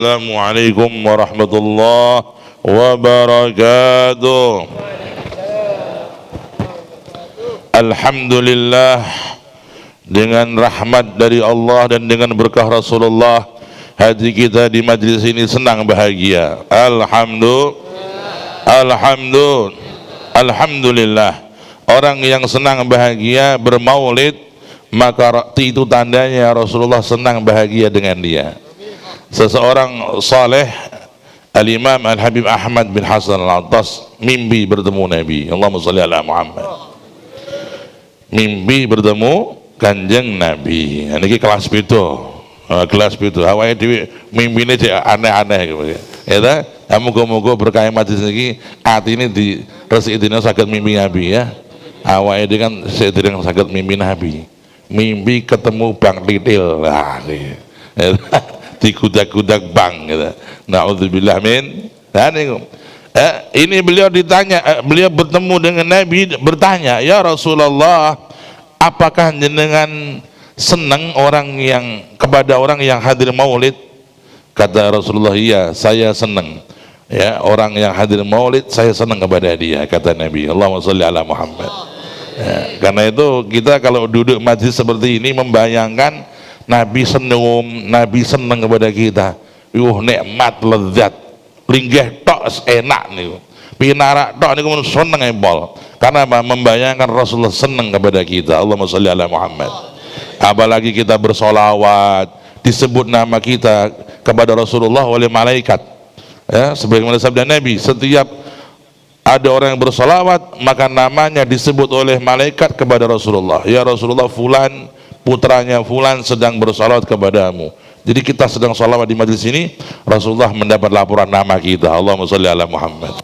Assalamualaikum warahmatullahi wabarakatuh. Alhamdulillah, dengan rahmat dari Allah dan dengan berkah Rasulullah, hati kita di majlis ini senang bahagia. Alhamdulillah. Orang yang senang bahagia bermaulid, maka itu tandanya Rasulullah senang bahagia dengan dia. Seseorang saleh, Al-Imam Al-Habib Ahmad bin Hasan Al-Attas, mimpi bertemu Nabi. Allahumma sholli ala Muhammad. Mimpi bertemu Kanjeng Nabi. Ini kelas itu, kelas itu. Awalnya di mimpi ini aneh-aneh gitu. Ya, muga-muga berkah majlis ini hati ini di residina sakit mimpi Nabi ya. Awalnya ini kan sedang sakit mimpi Nabi. Mimpi ketemu Bang Titil. Nah, dikudak-kudak bang gitu. Na'udzubillah min. Ini beliau ditanya, beliau bertemu dengan Nabi, bertanya, ya Rasulullah, apakah jenengan senang kepada orang yang hadir maulid? Kata Rasulullah, iya, saya senang. Ya, orang yang hadir maulid saya senang kepada dia, kata Nabi. Allahumma sholli ala Muhammad. Ya, karena itu kita kalau duduk majlis seperti ini membayangkan Nabi senyum, Nabi senang kepada kita. Nikmat, lezat, linggih tok enak nih. Pinarak tok niku seneng empol. Karena apa? Membayangkan Rasulullah senang kepada kita. Allahumma sholli ala Muhammad. Apalagi kita bersolawat, disebut nama kita kepada Rasulullah oleh malaikat. Ya, sebagaimana sabda Nabi, setiap ada orang yang bersolawat, maka namanya disebut oleh malaikat kepada Rasulullah. Ya Rasulullah, fulan putranya fulan sedang bersolawat kepadamu. Jadi kita sedang solawat di majlis ini, Rasulullah mendapat laporan nama kita. Allahumma sholli ala Muhammad.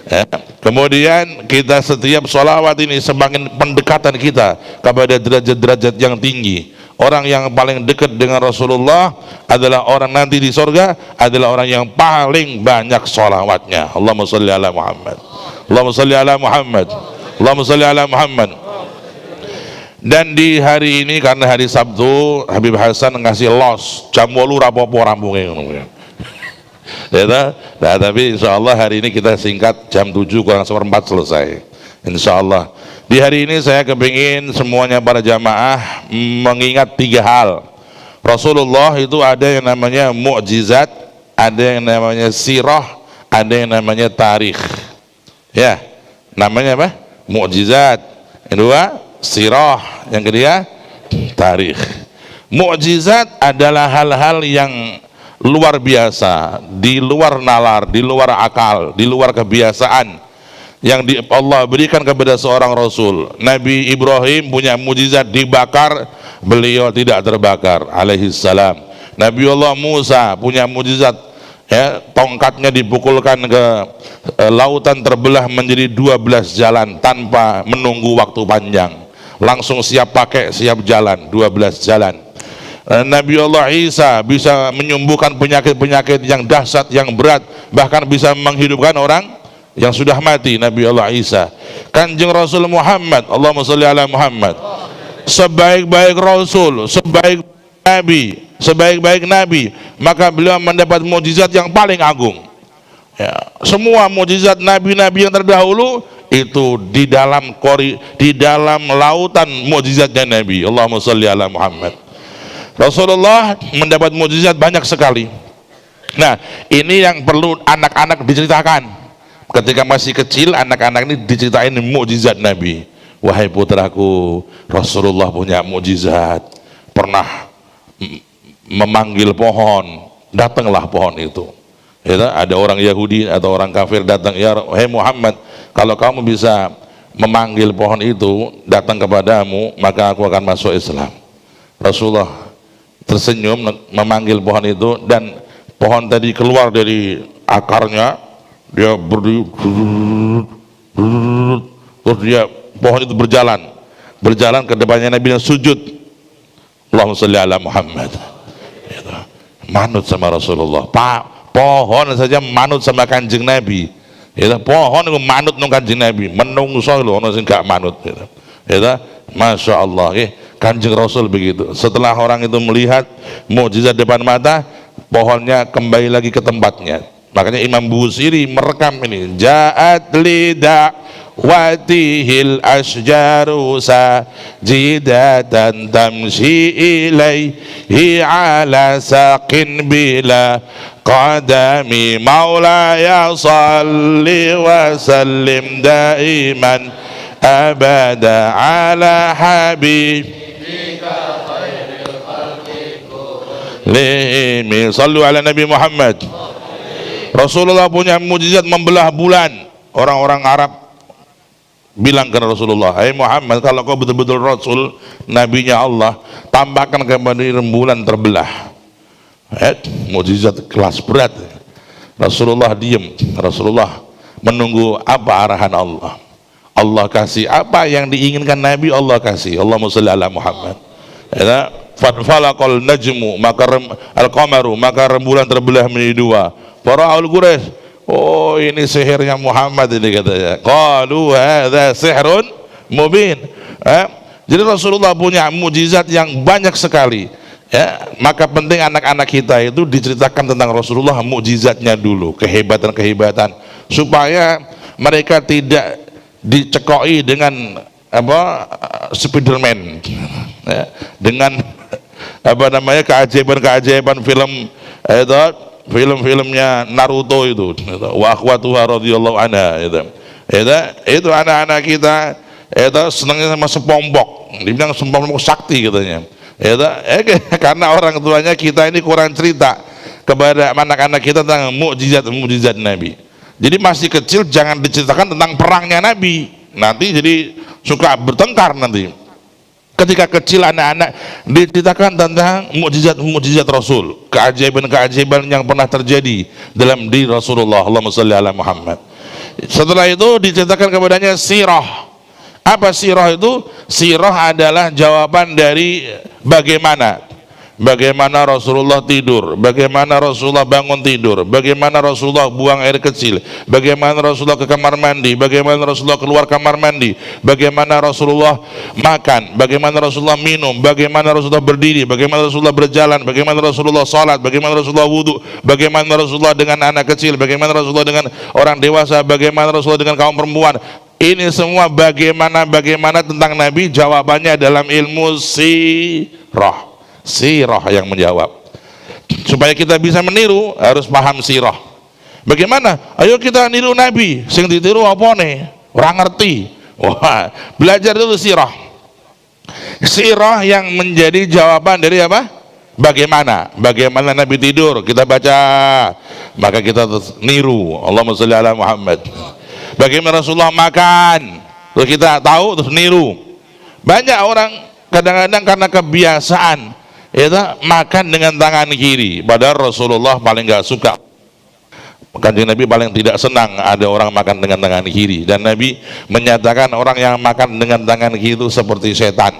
Ya. Kemudian kita setiap solawat ini semakin pendekatan kita kepada derajat-derajat yang tinggi. Orang yang paling dekat dengan Rasulullah adalah orang nanti di surga adalah orang yang paling banyak solawatnya. Allahumma sholli ala Muhammad. Allahumma sholli ala Muhammad. Allahumma sholli ala Muhammad. Dan di hari ini karena hari Sabtu, Habib Hasan ngasih los jam 8 rapopo rampungnya. Ya, nah, tapi insya Allah hari ini kita singkat jam 7 kurang seperempat selesai. Insya Allah. Di hari ini saya kepingin semuanya para jamaah mengingat 3 hal. Rasulullah itu ada yang namanya mukjizat, ada yang namanya sirah, ada yang namanya tarikh. Ya, namanya apa? Mukjizat. Yang kedua sirah, yang ketiga tarikh. Mukjizat adalah hal-hal yang luar biasa, di luar nalar, di luar akal, di luar kebiasaan yang Allah berikan kepada seorang rasul. Nabi Ibrahim punya mukjizat dibakar, beliau tidak terbakar alaihi salam. Nabi Allah Musa punya mukjizat, ya, tongkatnya dipukulkan ke lautan terbelah menjadi 12 jalan tanpa menunggu waktu panjang. Langsung siap pakai, siap jalan, 12 jalan. Nabi Allah Isa bisa menyembuhkan penyakit-penyakit yang dahsyat, yang berat, bahkan bisa menghidupkan orang yang sudah mati. Nabi Allah Isa. Kanjeng Rasul Muhammad, Allahumma sholli ala Muhammad, sebaik-baik Rasul, sebaik-baik Nabi, maka beliau mendapat mukjizat yang paling agung. Ya, semua mukjizat Nabi-Nabi yang terdahulu itu di dalam lautan mukjizatnya Nabi. Allahumma sholli ala Muhammad. Rasulullah mendapat mukjizat banyak sekali. Nah, ini yang perlu anak-anak diceritakan. Ketika masih kecil, anak-anak ini diceritain mukjizat Nabi. Wahai putraku, Rasulullah punya mukjizat. Pernah memanggil pohon, datanglah pohon itu. Ya, ada orang Yahudi atau orang kafir datang, ya wahai Muhammad, kalau kamu bisa memanggil pohon itu datang kepadamu, maka aku akan masuk Islam. Rasulullah tersenyum memanggil pohon itu, dan pohon tadi keluar dari akarnya, dia berdiri, terus dia pohon itu berjalan ke depannya Nabi dan sujud. Allahumma sholli ala Muhammad. Manut sama Rasulullah. Pohon saja manut sama Kanjeng Nabi. Ya, pohon itu manut nang Kanjeng Nabi, menungso lho ana sing gak manut gitu. Ya, Masya Allah, Kanjeng Rasul begitu. Setelah orang itu melihat mukjizat depan mata, pohonnya kembali lagi ke tempatnya. Makanya Imam Busiri merekam ini, ja'at lida watihil asjaru sajidatan tamshi ilaihi ala saqin bila qadami maulaya salli wa sallim daiman abada ala habibika khairil khalqi kullihim. Sallu ala Nabi Muhammad. Rasulullah punya mujizat membelah bulan. Orang-orang Arab bilang ke Rasulullah, hai Muhammad, kalau kau betul-betul Rasul, nabinya Allah, tampakkan kembali rembulan terbelah. Mujizat kelas berat. Rasulullah diam. Rasulullah menunggu apa arahan Allah. Allah kasih apa yang diinginkan Nabi, Allah kasih. Allahumma sholli ala Muhammad. Ya, falaqal najmu, maka al-qamaru, maka rembulan terbelah menjadi dua. Para ahli Quraisy, oh ini sihirnya Muhammad ini katanya. Qalu hadza sihrun mubin. Jadi Rasulullah punya mujizat yang banyak sekali. Ya, maka penting anak-anak kita itu diceritakan tentang Rasulullah, mujizatnya dulu, kehebatan-kehebatan, supaya mereka tidak dicekoi dengan apa Spiderman, ya, dengan apa namanya keajaiban-keajaiban film-filmnya Naruto itu, wa akhwatuha radhiyallahu anha itu anak-anak kita itu senangnya sama sepompok, dibilang sepompok sakti katanya. Karena orang tuanya kita ini kurang cerita kepada anak-anak kita tentang mukjizat Nabi. Jadi masih kecil jangan diceritakan tentang perangnya Nabi, nanti jadi suka bertengkar nanti. Ketika kecil anak-anak diceritakan tentang mukjizat Rasul, keajaiban-keajaiban yang pernah terjadi dalam diri Rasulullah. Allahumma sholli ala Muhammad. Setelah itu diceritakan kepadanya sirah. Apa sirah itu? Sirah adalah jawaban dari bagaimana Rasulullah tidur, bagaimana Rasulullah bangun tidur, bagaimana Rasulullah buang air kecil, bagaimana Rasulullah ke kamar mandi, bagaimana Rasulullah keluar kamar mandi, bagaimana Rasulullah makan, bagaimana Rasulullah minum, bagaimana Rasulullah berdiri, bagaimana Rasulullah berjalan, bagaimana Rasulullah salat, bagaimana Rasulullah wudhu, bagaimana Rasulullah dengan anak kecil, bagaimana Rasulullah dengan orang dewasa, bagaimana Rasulullah dengan kaum perempuan. Ini semua bagaimana tentang Nabi, jawabannya dalam ilmu sirah. Sirah yang menjawab. Supaya kita bisa meniru harus paham sirah. Bagaimana? Ayo kita niru Nabi. Sing ditiru apa nih? Orang ngerti. Wah, belajar dulu sirah. Sirah yang menjadi jawaban dari apa? Bagaimana Nabi tidur, kita baca, maka kita niru. Allahumma sholli ala Muhammad. Bagaimana Rasulullah makan, terus kita tahu, terus niru. Banyak orang kadang-kadang karena kebiasaan itu makan dengan tangan kiri, padahal Rasulullah paling gak suka. Kanjeng Nabi paling tidak senang ada orang makan dengan tangan kiri, dan Nabi menyatakan orang yang makan dengan tangan kiri itu seperti setan.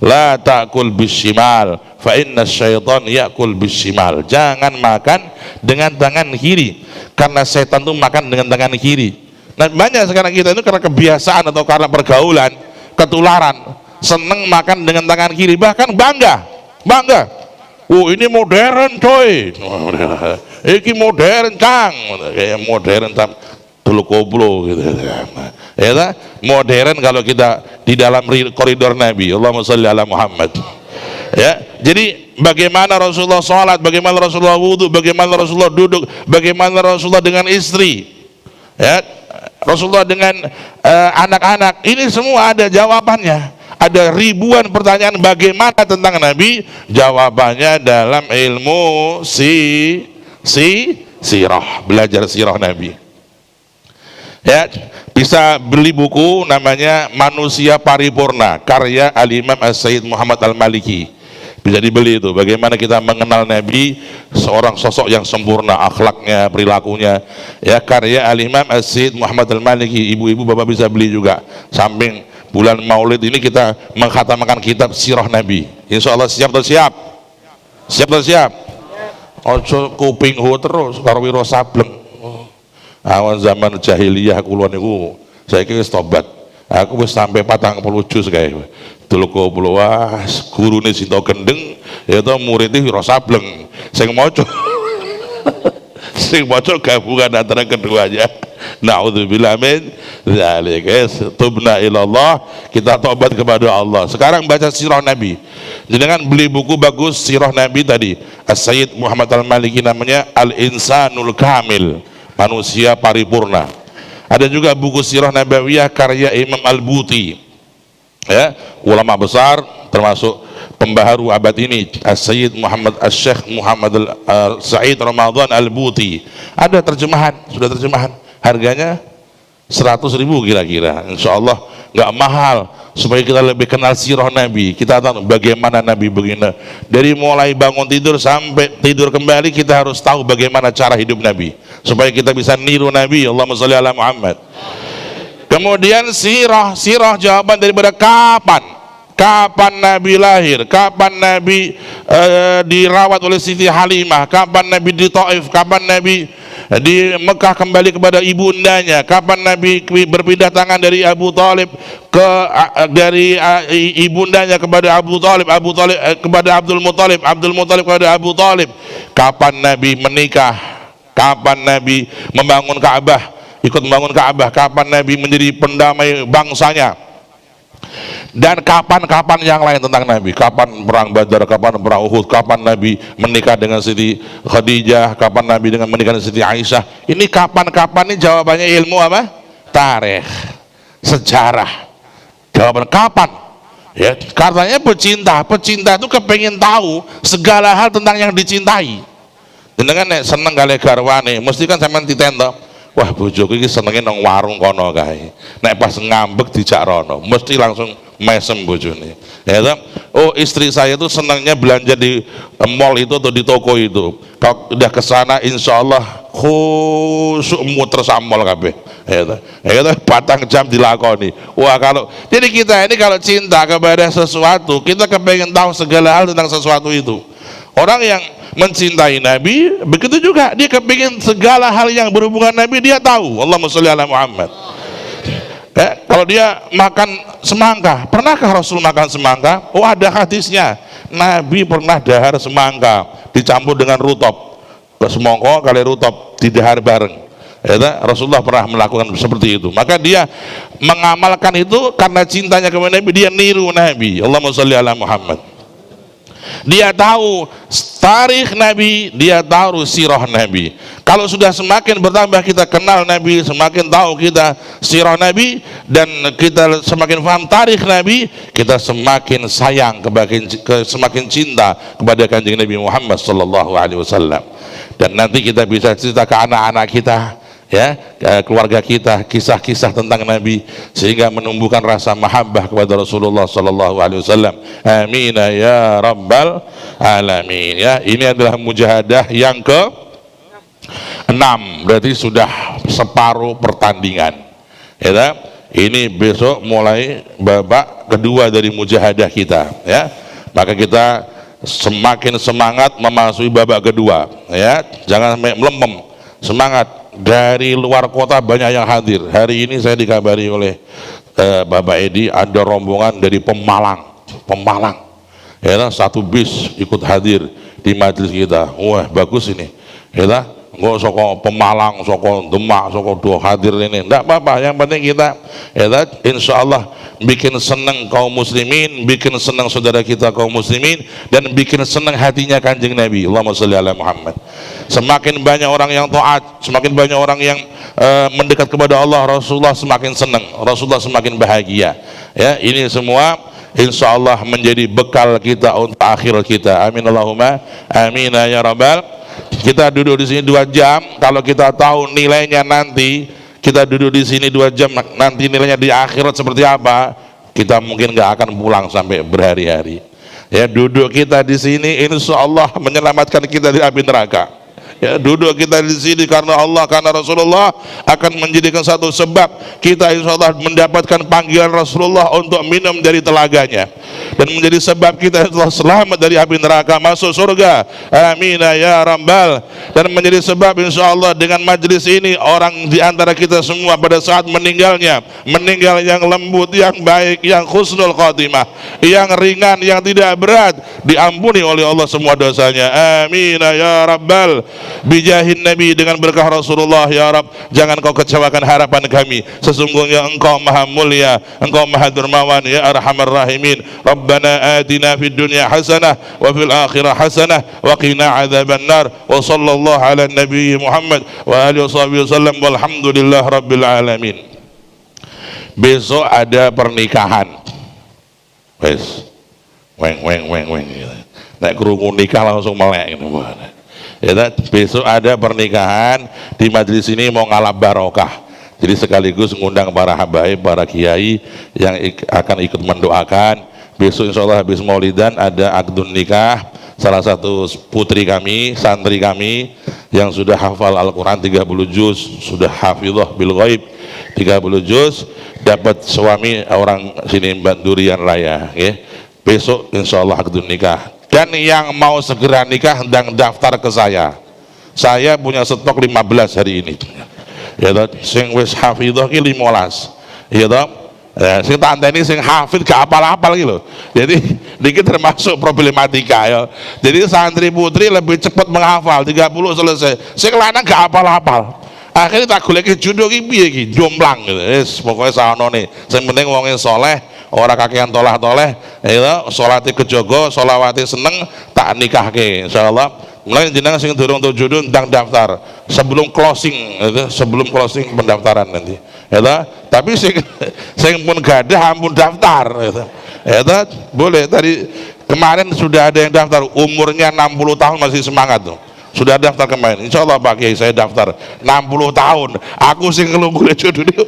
La ta'kul bishimal fa inna syaitan ya'kul bishimal. Jangan makan dengan tangan kiri, karena setan itu makan dengan tangan kiri. Nah, banyak sekarang kita itu karena kebiasaan atau karena pergaulan, ketularan, seneng makan dengan tangan kiri, bahkan bangga. Oh ini modern coy, ini modern kang, kayak modern dulu koplo gitu. Ya, modern kalau kita di dalam koridor Nabi. Allahumma sholli ala Muhammad. Ya, jadi bagaimana Rasulullah sholat, bagaimana Rasulullah wudhu, bagaimana Rasulullah duduk, bagaimana Rasulullah dengan istri, ya, Rasulullah dengan anak-anak, ini semua ada jawabannya. Ada ribuan pertanyaan bagaimana tentang Nabi, jawabannya dalam ilmu sirah, belajar sirah Nabi. Ya, bisa beli buku namanya Manusia Paripurna, karya Al-Imam As-Sayyid Muhammad Al-Maliki. Bisa dibeli itu, bagaimana kita mengenal Nabi, seorang sosok yang sempurna akhlaknya, perilakunya, ya, karya Al-Imam As-Sayyid Muhammad Al-Maliki. Ibu-ibu bapak bisa beli juga. Samping bulan Maulid ini kita mengkhatamkan kitab sirah Nabi. Insya Allah siap atau siap? Siap atau siap? Ojo kuping ho terus karo wiro sableng. Awan zaman jahiliyah kula niku saiki wis tobat. Aku wis sampai 40 juz kae. Dulu wah gurune Sinta Gendeng ya to muridé wiro sableng. Sing maca sing maca gabungan antara keduanya. Na'udzubillah min dzalik. Tubna ilallah, kita tobat kepada Allah. Sekarang baca sirah Nabi. Jangan beli buku bagus sirah Nabi tadi. As-Sayyid Muhammad Al-Maliki namanya Al-Insanul Kamil, manusia paripurna. Ada juga buku sirah Nabawiyah karya Imam Al-Buti. Ya, ulama besar termasuk pembaharu abad ini, As-Sayyid Muhammad As-Syekh Muhammad Sa'id Ramadan Al-Buti. Ada terjemahan, sudah terjemahan. Harganya 100.000 kira-kira. Insya Allah nggak mahal, supaya kita lebih kenal sirah Nabi. Kita tahu bagaimana Nabi begini. Dari mulai bangun tidur sampai tidur kembali, kita harus tahu bagaimana cara hidup Nabi, supaya kita bisa niru Nabi. Allahumma sholli ala Muhammad. Kemudian sirah jawaban daripada kapan Nabi lahir, kapan Nabi dirawat oleh Siti Halimah, kapan Nabi di Taif, kapan Nabi di Mekah kembali kepada ibundanya, kapan Nabi berpindah tangan dari Abu Talib dari ibundanya kepada Abu Talib kepada Abdul Muthalib, Abdul Muthalib kepada Abu Talib, kapan Nabi menikah, kapan Nabi membangun Ka'bah, ikut membangun Ka'bah, kapan Nabi menjadi pendamai bangsanya, dan kapan-kapan yang lain tentang Nabi. Kapan perang Badar, kapan perang Uhud, kapan Nabi menikah dengan Siti Khadijah, kapan Nabi menikah dengan Siti Aisyah. Ini kapan-kapan, ini jawabannya ilmu apa? Tarikh, sejarah. Jawaban kapan? Ya, katanya pecinta itu kepengen tahu segala hal tentang yang dicintai. Dengan seneng kali garwane, mesti kan sampean ditento. Wah, bojoku iki senenge nang warung kono kae. Nek pas ngambek dijak rono, mesti langsung mesem bojone. Ya toh? Oh, istri saya tuh senangnya belanja di mall itu atau di toko itu. Kalau udah ke sana insyaallah khusyuk muter sampol kabeh. Ya toh? Ya toh, batang jam dilakoni. Wah, kalau jadi kita ini kalau cinta kepada sesuatu, kita kepengen tahu segala hal tentang sesuatu itu. Orang yang mencintai Nabi, begitu juga dia kepingin segala hal yang berhubungan Nabi dia tahu. Allahumma sholli ala Muhammad. Ya, kalau dia makan semangka, pernahkah Rasul makan semangka? Oh, ada hadisnya. Nabi pernah dahar semangka dicampur dengan rutop. Semongko kali rutop didahar bareng. Ya, Rasulullah pernah melakukan seperti itu. Maka dia mengamalkan itu karena cintanya kepada Nabi, dia niru Nabi. Allahumma sholli ala Muhammad. Dia tahu tarikh Nabi, dia tahu sirah Nabi. Kalau sudah semakin bertambah kita kenal Nabi, semakin tahu kita sirah Nabi, dan kita semakin paham tarikh Nabi, kita semakin sayang, semakin cinta kepada kanjeng Nabi Muhammad sallallahu alaihi wasallam. Dan nanti kita bisa cerita ke anak-anak kita, ya, keluarga kita, kisah-kisah tentang Nabi, sehingga menumbuhkan rasa mahabbah kepada Rasulullah sallallahu alaihi wasallam. Amin ya rabbal alamin. Ya, ini adalah mujahadah yang ke-6, berarti sudah separuh pertandingan. Ya, ini besok mulai babak kedua dari mujahadah kita, ya. Maka kita semakin semangat memasuki babak kedua, ya. Jangan melempem, semangat. Dari luar kota banyak yang hadir. Hari ini saya dikabari oleh Bapak Edi, ada rombongan dari Pemalang, ya, satu bis ikut hadir di majelis kita. Wah, bagus ini, ya, nggak soko Pemalang, soko Demak, soko dua hadir ini, enggak apa-apa. Yang penting kita, ya, insya Allah bikin senang kaum muslimin, bikin senang saudara kita kaum muslimin, dan bikin senang hatinya kanjeng Nabi. Allahumma sholli ala Muhammad. Semakin banyak orang yang taat, semakin banyak orang yang mendekat kepada Allah, Rasulullah semakin senang, Rasulullah semakin bahagia. Ya, ini semua insya Allah menjadi bekal kita untuk akhirat kita. Amin Allahumma amin ya rabbal. Kita duduk di sini 2 jam, kalau kita tahu nilainya nanti, kita duduk di sini 2 jam, nanti nilainya di akhirat seperti apa, kita mungkin nggak akan pulang sampai berhari-hari. Ya, duduk kita di sini insya Allah menyelamatkan kita dari api neraka. Ya, duduk kita di sini karena Allah, karena Rasulullah, akan menjadikan satu sebab kita insya Allah mendapatkan panggilan Rasulullah untuk minum dari telaganya, dan menjadi sebab kita telah selamat dari api neraka, masuk surga. Amin ya rabbal. Dan menjadi sebab insya Allah dengan majlis ini orang di antara kita semua pada saat meninggalnya, meninggal yang lembut, yang baik, yang husnul khotimah, yang ringan, yang tidak berat, diampuni oleh Allah semua dosanya. Amin ya rabbal bijahin Nabi, dengan berkah Rasulullah ya Rab, jangan kau kecewakan harapan kami, sesungguhnya engkau maha mulia, engkau maha dermawan ya arhamar rahimin. Rabbana atina fid dunya hasanah wa fil akhirah hasanah wa qina adzaban nar. Wa sallallahu ala nabi Muhammad wa alihi wasallam walhamdulillah rabbil alamin. Besok ada pernikahan, wes weng nek krungu nikah langsung melek gitu. Ya, besok ada pernikahan di majelis ini, mau ngalap barokah, jadi sekaligus ngundang para habaib, para kiai yang akan ikut mendoakan. Besok insya Allah habis maulidan ada akdun nikah salah satu putri kami, santri kami yang sudah hafal Al-Quran 30 juz, sudah hafizah bil ghaib 30 juz, dapat suami orang sini Durian Raya ya. Besok insya Allah akdun nikah, dan yang mau segera nikah hendang daftar ke saya punya stok 15 hari ini ya toh, sing wis hafizah ki 15 ya toh. Sing tak anteni sing hafid gak apal-apal gitu. Jadi dikit termasuk problematika ya. Jadi santri putri lebih cepat menghafal 30 selesai. Sing lanang gak apal-apal. Akhirnya tak goleki jodoh ki piye ki, jomplang gitu. Wis pokoke saonone. Sing penting wonge saleh, ora kakean tolah-toleh, ya salate kejaga, sholawate seneng, tak nikahke insyaallah. Mulai jenengan sing durung untuk jodoh ndang daftar sebelum closing gitu, sebelum closing pendaftaran nanti ya toh. Tapi sing pun gadah ampun daftar gitu. Ya toh, boleh. Tadi kemarin sudah ada yang daftar umurnya 60 tahun masih semangat tuh, sudah daftar kemarin. Insya Allah Pak Kiai saya daftar 60 tahun, aku sing ngelungguh jodoh dia.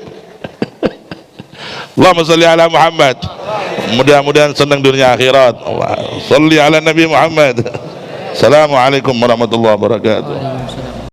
Allahumma sholli ala Muhammad, mudah-mudahan senang dunia akhirat. Allah sholli ala Nabi Muhammad. Assalamualaikum warahmatullahi wabarakatuh.